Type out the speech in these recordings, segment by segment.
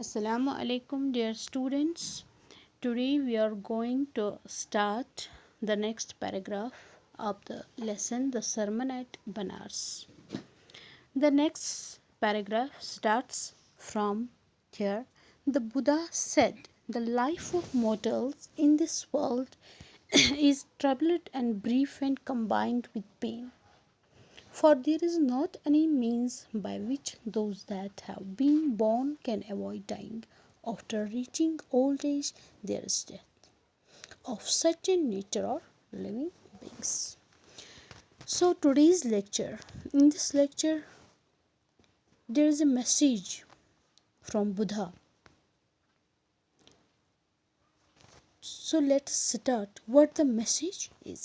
Assalamu alaikum, dear students. Today we are going to start the next paragraph of the lesson, the sermon at Banaras. The next paragraph starts from here. The Buddha said, "The life of mortals in this world is troubled and brief and combined with pain. For there is not any means by which those that have been born can avoid dying. After reaching old age, there is death. Of such a nature are living beings." So, today's lecture, in this lecture, there is a message from Buddha. So, let's start what the message is.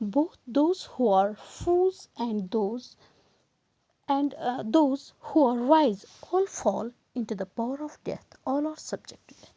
both those who are fools and those who are wise, all fall into the power of death, all are subject to death.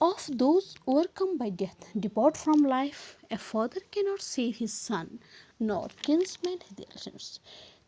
Of those overcome by death depart from life, a father cannot save his son, nor kinsman their sons.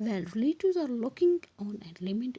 when relatives are looking on and lament,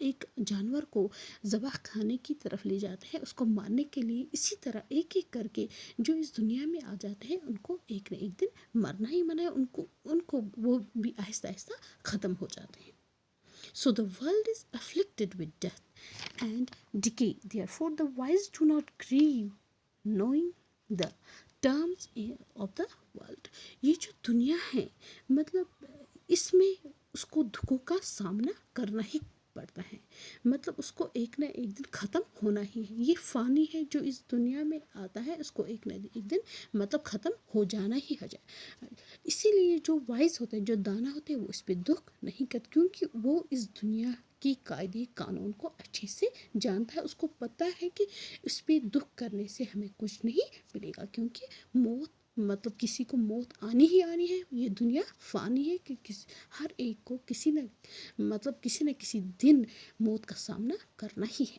ایک جانور کو ذبح کھانے کی طرف لے جاتے ہیں، اس کو مارنے کے لیے، اسی طرح ایک ایک کر کے جو اس دنیا میں آ جاتے ہیں ان کو ایک نہ ایک دن مرنا ہی مرنا ہے، ان کو وہ بھی آہستہ آہستہ ختم ہو جاتے ہیں. So the world is afflicted with death and decay. Therefore, the wise do not grieve, knowing the terms of the world. یہ جو دنیا ہے مطلب اس میں اس کو دکھوں کا سامنا کرنا ہی پڑتا ہے، مطلب اس کو ایک نہ ایک دن ختم ہونا ہی ہے. یہ فانی ہے جو اس دنیا میں آتا ہے، اس کو ایک نہ ایک دن مطلب ختم ہو جانا ہی ہے. اسی لیے جو وائز ہوتے ہیں، جو دانا ہوتے ہیں، وہ اس پہ دکھ نہیں کرتے، کیونکہ وہ اس دنیا کی قاعدے قانون کو اچھے سے جانتا ہے. اس کو پتہ ہے کہ اس پہ دکھ کرنے سے ہمیں کچھ نہیں ملے گا، کیونکہ موت مطلب کسی کو موت آنی ہی آنی ہے. یہ دنیا فانی ہے کہ ہر ایک کو کسی نہ کسی دن موت کا سامنا کرنا ہی ہے.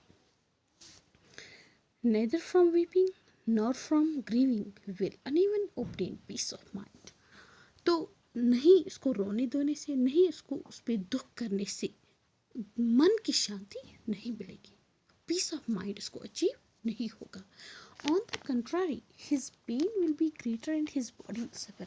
Neither from weeping nor from grieving will anyone obtain peace of mind. تو نہیں اس کو رونے دھونے سے، نہیں اس کو اس پہ دکھ کرنے سے من کی شانتی نہیں ملے گی، پیس آف مائنڈ اس کو اچیو نہیں ہوگا. On the contrary his pain will be greater and his body will suffer.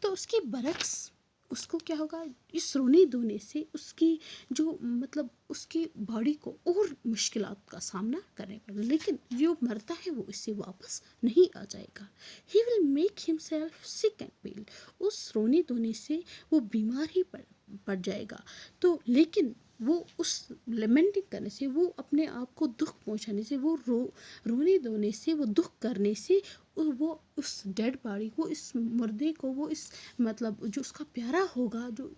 تو اس کے برعکس اس کو کیا ہوگا، اس رونے دھونے سے اس کی جو مطلب اس کی باڈی کو اور مشکلات کا سامنا کرنے پڑے، لیکن جو مرتا ہے وہ اس سے واپس نہیں آ جائے گا. ہی ول میک ہمسیلف سک اینڈ پیل. اس رونے دھونے سے وہ بیمار ہی پڑ جائے گا. تو لیکن وہ اس لیمنٹنگ کرنے سے، وہ اپنے آپ کو دکھ پہنچانے سے، وہ رونے دھونے سے، وہ دکھ کرنے سے وہ اس ڈیڈ باڈی کو، اس مردے کو، وہ اس مطلب جو اس کا پیارا ہوگا، جو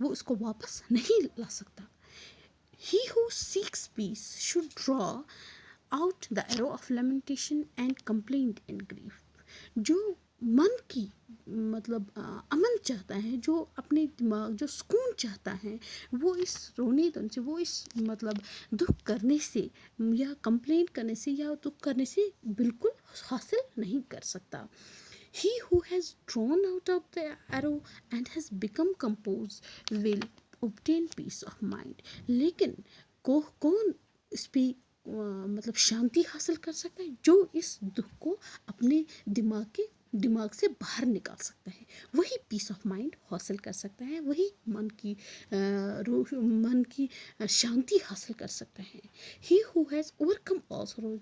وہ اس کو واپس نہیں لا سکتا. He who seeks peace should draw out the arrow of lamentation and complaint and grief. جو من کی مطلب امن چاہتا ہے، جو اپنے دماغ جو سکون چاہتا ہے، وہ اس رونے دھونے سے، وہ اس مطلب دکھ کرنے سے یا کمپلینٹ کرنے سے یا دکھ کرنے سے بالکل حاصل نہیں کر سکتا. He who has drawn out of the arrow and has become composed will obtain peace of mind. لیکن کون اس پہ مطلب شانتی حاصل کر سکتا ہے؟ جو اس دکھ کو اپنے دماغ سے باہر نکال سکتا ہے، وہی پیس آف مائنڈ حاصل کر سکتا ہے، وہی من کی شانتی حاصل کر سکتا ہے. ہی ہو ہیز اوور کم آل سوروز.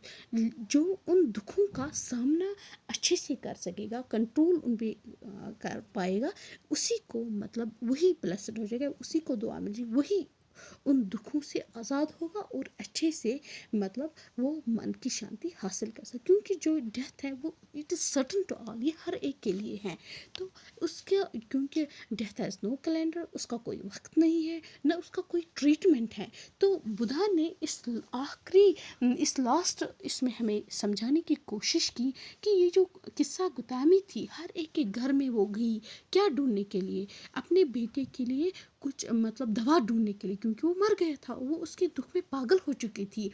جو ان دکھوں کا سامنا اچھے سے کر سکے گا، کنٹرول ان پہ کر پائے گا، اسی کو مطلب وہی بلیسڈ ہو جائے گا، اسی کو دعا مل جائے گی، وہی ان دکھوں سے آزاد ہوگا اور اچھے سے مطلب وہ من کی شانتی حاصل کر سکے. کیونکہ جو ڈیتھ ہے وہ it is certain to all, یہ ہر ایک کے لیے ہے. تو اس کا کیونکہ ڈیتھ ہیز نو کیلنڈر، اس کا کوئی وقت نہیں ہے، نہ اس کا کوئی ٹریٹمنٹ ہے. تو بدھا نے اس لاسٹ اس میں ہمیں سمجھانے کی کوشش کی کہ یہ جو قصہ گتامی تھی، ہر ایک کے گھر میں وہ گئی کیا ڈھونڈنے کے لیے، اپنے بیٹے کے لیے کچھ مطلب دوا ڈھونڈنے کے لیے، کیونکہ وہ مر گیا تھا، وہ اس کے دکھ میں پاگل ہو چکی تھی.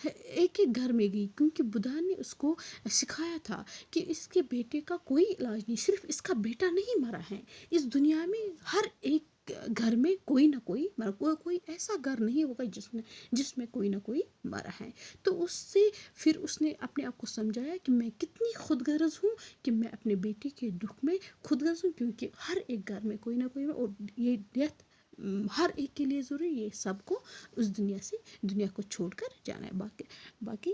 ایک ایک گھر میں گئی، کیونکہ بدھا نے اس کو سکھایا تھا کہ اس کے بیٹے کا کوئی علاج نہیں، صرف اس کا بیٹا نہیں مرا ہے، اس دنیا میں ہر ایک گھر میں کوئی نہ کوئی مرا، کوئی ایسا گھر نہیں ہوگا جس میں کوئی نہ کوئی مرا ہے. تو اس سے پھر اس نے اپنے آپ کو سمجھایا کہ میں کتنی خود غرض ہوں کہ میں اپنے بیٹے کے دکھ میں خود غرض ہوں، کیونکہ ہر ایک گھر میں کوئی نہ کوئی، اور یہ ڈیتھ ہر ایک کے لیے ضروری، یہ سب کو اس دنیا کو چھوڑ کر جانا ہے. باقی